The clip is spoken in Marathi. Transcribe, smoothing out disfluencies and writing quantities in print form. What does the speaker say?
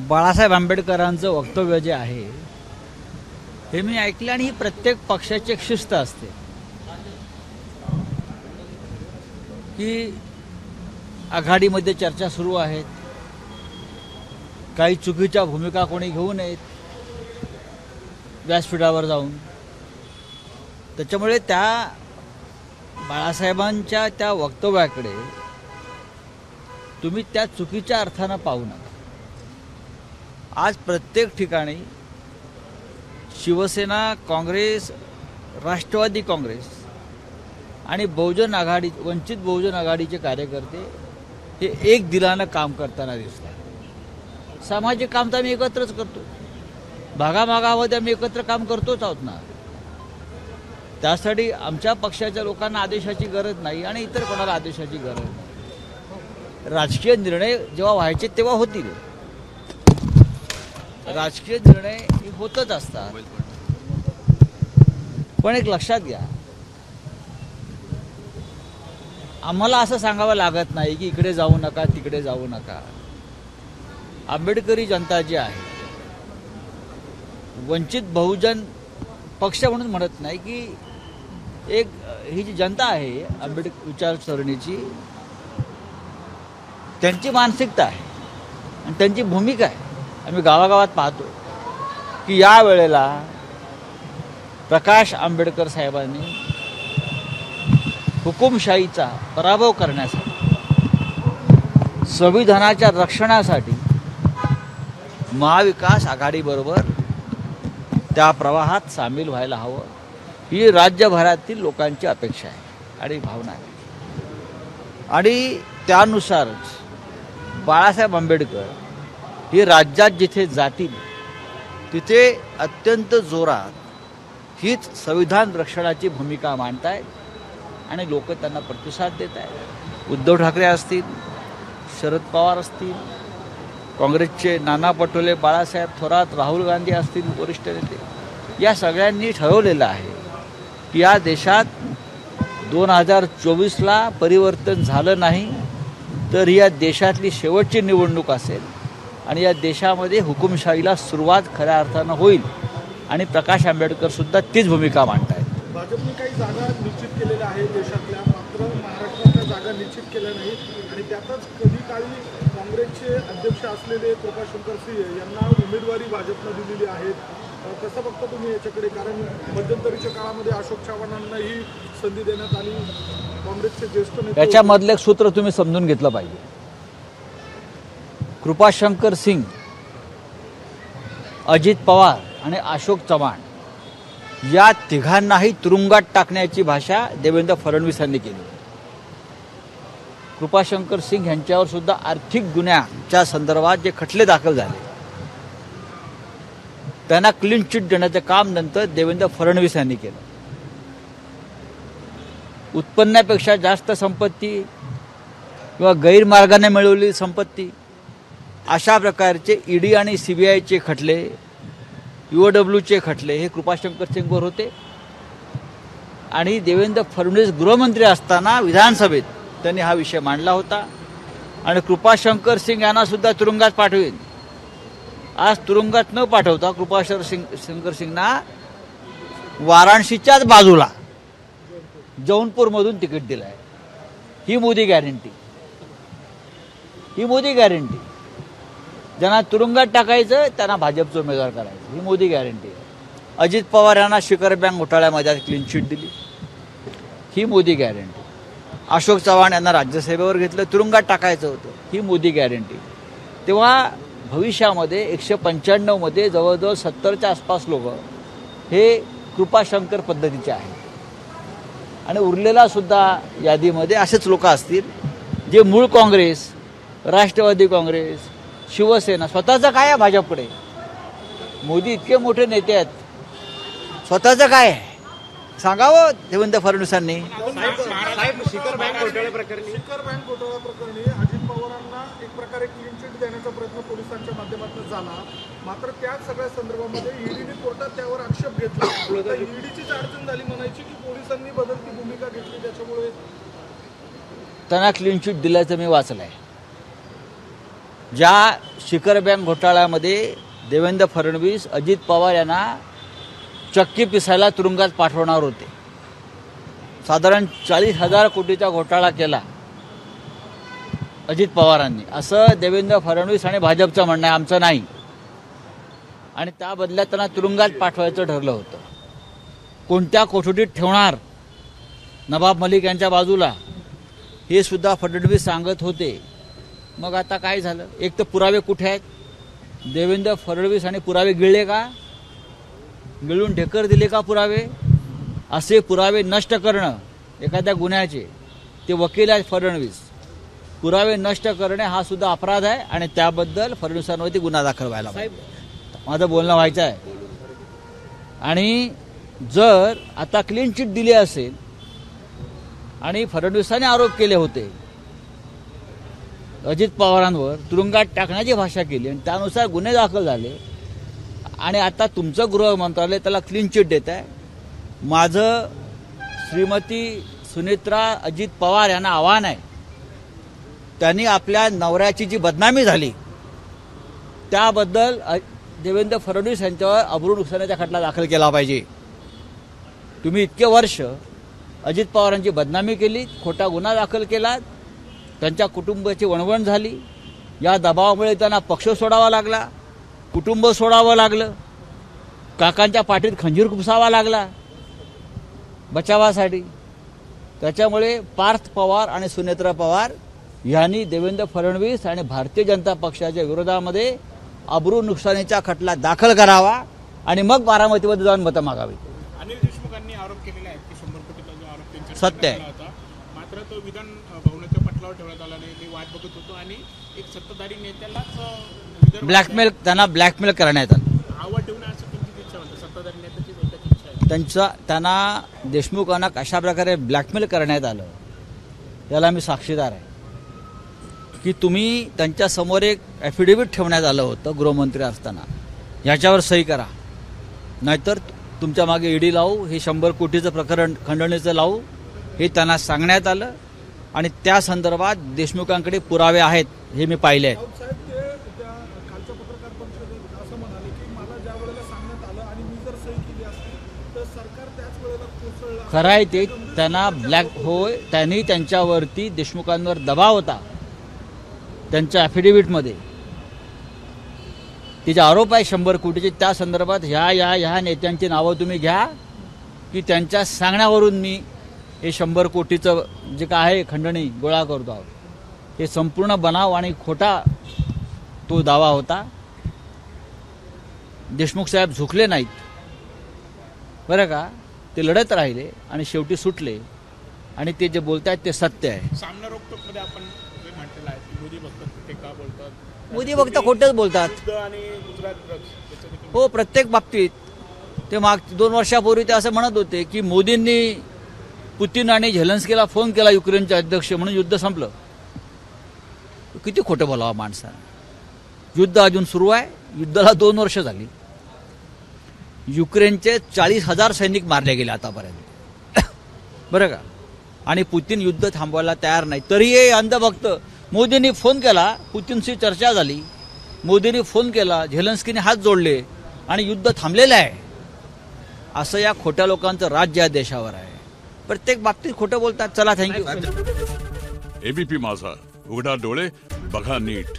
बाळासाहेब आंबेडकरांचं वक्तव्य जे आहे हे मी ऐकलं आणि ही प्रत्येक पक्षाची एक शिस्त असते की आघाडीमध्ये चर्चा सुरू आहेत, काही चुकीच्या भूमिका कोणी घेऊ नयेत व्यासपीठावर जाऊन. त्याच्यामुळे त्या बाळासाहेबांच्या त्या वक्तव्याकडे तुम्ही त्या चुकीच्या अर्थानं पाहू नका. आज प्रत्येक ठिकाणी शिवसेना, काँग्रेस, राष्ट्रवादी काँग्रेस आणि बहुजन आघाडी, वंचित बहुजन आघाडीचे कार्यकर्ते हे एक दिलानं काम करताना दिसतात. सामाजिक काम तर आम्ही एकत्रच करतो, भागाभागामध्ये आम्ही एकत्र काम करतोच आहोत ना. त्यासाठी आमच्या पक्षाच्या लोकांना आदेशाची गरज नाही आणि इतर कोणाला आदेशाची गरज नाही. राजकीय निर्णय जेव्हा व्हायचे तेव्हा होतील. राजकीय निर्णय हे होतच असतात. पण एक लक्षात घ्या, आम्हाला असं सांगावं लागत नाही की इकडे जाऊ नका, तिकडे जाऊ नका. आंबेडकरी जनता जी आहे, वंचित बहुजन पक्ष म्हणून म्हणत नाही की एक ही जी जनता आहे आंबेडकर विचारसरणीची, त्यांची मानसिकता आहे आणि त्यांची भूमिका आहे. आम्ही गावागावात पाहतो की या वेळेला प्रकाश आंबेडकर साहेबांनी हुकुमशाहीचा पराभव करण्यासाठी, संविधानाच्या रक्षणासाठी महाविकास आघाडीबरोबर त्या प्रवाहात सामील व्हायला हवं, ही राज्यभरातील लोकांची अपेक्षा आहे आणि भावना आहे. आणि त्यानुसारच बाळासाहेब आंबेडकर हे राज्यात जिथे जातील तिथे अत्यंत जोरात हीच संविधान रक्षणाची भूमिका मांडतायत आणि लोक त्यांना प्रतिसाद देत आहेत. उद्धव ठाकरे असतील, शरद पवार असतील, काँग्रेसचे नाना पटोले, बाळासाहेब थोरात, राहुल गांधी असतील, वरिष्ठ नेते, या सगळ्यांनी ठरवलेलं आहे की या देशात 2024ला परिवर्तन झालं नाही तर या देशातली शेवटची निवडणूक असेल आणि या देशामध्ये हुकुमशाहीला सुरुवात खऱ्या अर्थानं होईल. आणि प्रकाश आंबेडकर सुद्धा तीच भूमिका मांडत आहेत. भाजपने काही जागा निश्चित केलेल्या आहेत देशातल्या, मात्र महाराष्ट्रातल्या जागा निश्चित केल्या नाहीत आणि त्यातच कधी काळी काँग्रेसचे अध्यक्ष असलेले कृपाशंकर सिंह यांना उमेदवारी भाजपनं दिलेली आहे. कसं बघता तुम्ही याच्याकडे? कारण मध्यंतरीच्या काळामध्ये अशोक चव्हाणांनाही संधी देण्यात आली, काँग्रेसचे ज्येष्ठ नेते. याच्यामधलं एक सूत्र तुम्ही समजून घेतलं पाहिजे. कृपाशंकर सिंग, अजित पवार आणि अशोक चव्हाण या तिघांनाही तुरुंगात टाकण्याची भाषा देवेंद्र फडणवीसांनी केली. कृपाशंकर सिंग यांच्यावर सुद्धा आर्थिक गुन्ह्याच्या संदर्भात जे खटले दाखल झाले त्यांना क्लीन चिट देण्याचं काम नंतर देवेंद्र फडणवीस यांनी केलं. उत्पन्नापेक्षा जास्त संपत्ती किंवा गैरमार्गाने मिळवलेली संपत्ती, अशा प्रकारचे ईडी आणि सीबीआयचे खटले, यूओडब्ल्यूचे खटले हे कृपाशंकर सिंगवर होते. आणि देवेंद्र फडणवीस गृहमंत्री असताना विधानसभेत त्यांनी हा विषय मांडला होता आणि कृपाशंकर सिंग यांना सुद्धा तुरुंगात पाठवेल. आज तुरुंगात न पाठवता कृपाशंकर सिंगना वाराणसीच्याच बाजूला जौनपूरमधून तिकीट दिलं आहे. ही मोदी गॅरंटी, ही मोदी गॅरंटी. ज्यांना तुरुंगात टाकायचं त्यांना भाजपचं उमेदवार करायचं, ही मोदी गॅरंटी. अजित पवार यांना शिखर बँक घोटाळ्यामध्ये क्लीन चिट दिली, ही मोदी गॅरंटी. अशोक चव्हाण यांना राज्यसभेवर घेतलं, तुरुंगात टाकायचं होतं, ही मोदी गॅरंटी. तेव्हा भविष्यामध्ये 195 मध्ये जवळजवळ 70च्या आसपास लोक हे कृपाशंकर पद्धतीचे आहेत आणि उरलेला सुद्धा यादीमध्ये असेच लोक असतील जे मूळ काँग्रेस, राष्ट्रवादी काँग्रेस, शिवसेना, स्वतःचं काय आहे भाजपकडे? मोदी इतके मोठे नेते आहेत, स्वतःचं काय आहे सांगावं देवेंद्र फडणवीसांनी. शिखर बँक घोटाळा प्रकरणी अजित पवारांना एक प्रकारे क्लीन चिट देण्याचा प्रयत्न पोलिसांच्या माध्यमातून झाला, मात्र त्या सगळ्या संदर्भामध्ये ईडीने कोर्टात त्यावर आक्षेप घेतला. ईडीचीच अडचण झाली म्हणायची की पोलिसांनी बदलती भूमिका घेतली, त्याच्यामुळे त्यांना क्लीन चिट दिल्याचं मी वाचलंय. ज्या शिखर बँक घोटाळ्यामध्ये देवेंद्र फडणवीस अजित पवार यांना चक्की पिसायला तुरुंगात पाठवणार होते. साधारण 40,000 कोटीचा घोटाळा केला अजित पवारांनी, असं देवेंद्र फडणवीस आणि भाजपचं म्हणणं आहे, आमचं नाही. आणि त्या बदल्यात त्यांना तुरुंगात पाठवायचं ठरलं होतं. कोणत्या कोठडीत ठेवणार नवाब मलिक यांच्या बाजूला हे सुद्धा फडणवीस सांगत होते. मग आता काय झालं? एक तर पुरावे कुठे आहेत? देवेंद्र फडणवीस आणि पुरावे गिळले का? गिळून ढेकर दिले का पुरावे? असे पुरावे नष्ट करणं एखाद्या गुन्ह्याचे, ते वकील आहेत फडणवीस. पुरावे नष्ट करणे हा सुद्धा अपराध आहे आणि त्याबद्दल फडणवीसांवरती गुन्हा दाखल व्हायला पाहिजे. माझं बोलणं व्हायचं आहे. आणि जर आता क्लीन चिट दिली असेल आणि फडणवीसांनी आरोप केले होते अजित पवारांवर, तुरुंगात टाकण्याची भाषा केली आणि त्यानुसार गुन्हे दाखल झाले आणि आता तुमचं गृह मंत्रालय त्याला क्लीन चिट देत आहे. माझं श्रीमती सुनेत्रा अजित पवार यांना आव्हान आहे, त्यांनी आपल्या नवऱ्याची जी बदनामी झाली त्याबद्दल देवेंद्र फडणवीस यांच्यावर अब्रू नुकसानाचा खटला दाखल केला पाहिजे. तुम्ही इतके वर्ष अजित पवारांची बदनामी केली, खोटा गुन्हा दाखल केला, त्यांच्या कुटुंबाची वणवण झाली. या दबावामुळे त्यांना पक्ष सोडावा लागला, कुटुंब सोडावं लागलं, काकांच्या पाठीत खंजीर खुपसावा लागला बचावासाठी. त्याच्यामुळे पार्थ पवार आणि सुनेत्रा पवार यांनी देवेंद्र फडणवीस आणि भारतीय जनता पक्षाच्या विरोधामध्ये अब्रू नुकसानीचा खटला दाखल करावा आणि मग बारामतीमध्ये जाऊन मतं मागावी. अनिल देशमुखांनी आरोप केलेला आहे की 100 कोटीचा जो आरोप त्यांच्यावर सत्य आहे. होता, मात्र तो विधान भवनाच्या पटलावर ठेवण्यात आला नाही. ते वाट बघत होतो आणि एक सत्ताधारी नेत्यालाच ब्लॅकमेल, त्यांना ब्लॅकमेल करण्यात आलं. आवाज ठेवणं असं त्यांची इच्छा होती. सत्ताधारी नेत्याची एकच इच्छा आहे. त्यांना देशमुखांना कशा प्रकारे ब्लॅकमेल करण्यात आलं याला मी साक्षीदार आहे. की तुम्ही त्यांच्यासमोर एक ॲफिडेव्हिट ठेवण्यात आलं होतं गृहमंत्री असताना, याच्यावर सही करा, नाहीतर तुमच्या मागे ईडी लावू, हे 100 कोटीचं प्रकरण खंडणीचं लावू, हे त्यांना सांगण्यात आलं. आणि त्या संदर्भात देशमुखांकडे पुरावे आहेत, हे मी पाहिले आहेत. राऊत साहेब ते त्या कालच्या पत्रकार परिषदेत असं म्हणाले की मला ज्या वेळेला सांगण्यात आलं आणि मी जर सही केली असती तर सरकार त्याच वेळेला कोसळलं. खरं आहे ते. त्यांना होय, त्यांनी त्यांच्यावरती देशमुखांवर दबाव होता त्यांच्या ॲफिडेव्हिटमध्ये. तिचे आरोप आहे 100 कोटीचे. त्या संदर्भात ह्या नेत्यांची नावं तुम्ही घ्या की त्यांच्या सांगण्यावरून मी हे 100 कोटीचं जे काय आहे खंडणी गोळा करतो आहोत, हे संपूर्ण बनाव आणि खोटा तो दावा होता. देशमुख साहेब झुकले नाहीत बरं का, ते लढत राहिले आणि शेवटी सुटले. आणि ते जे बोलतायत ते सत्य आहे. सामना रोखटोकमध्ये आपण जे म्हटलेलं आहे की मोदी फक्त ते का बोलतात, मोदी फक्त खोटंच बोलतात. युद्ध आणि गुजरात ड्रग्स त्याचं देखील हो, प्रत्येक बाबतीत. ते 2 वर्षापूर्वी ते असं म्हणत होते की मोदींनी पुतीन आणि झेलेन्स्कीला फोन केला युक्रेनचे अध्यक्ष म्हणून युद्ध संपलं. किती खोटं बोलावं माणसानं. युद्ध अजून सुरू आहे. युद्धाला 2 वर्ष झाली. युक्रेनचे 40,000 सैनिक मारले गेले आतापर्यंत बरं का. आणि पुतीन युद्ध थांबवायला तयार नाही. तरीही अंधभक्त. मोदींनी फोन केला, पुतीनशी चर्चा झाली, मोदींनी फोन केला, झेलेन्स्कीने हात जोडले आणि युद्ध थांबलेलं आहे. असं या खोट्या लोकांचं राज्य या देशावर आहे. प्रत्येक बाबतीत खोटं बोलतात. चला, थँक्यू. एबीपी माझा, उघडा डोळे बघा नीट.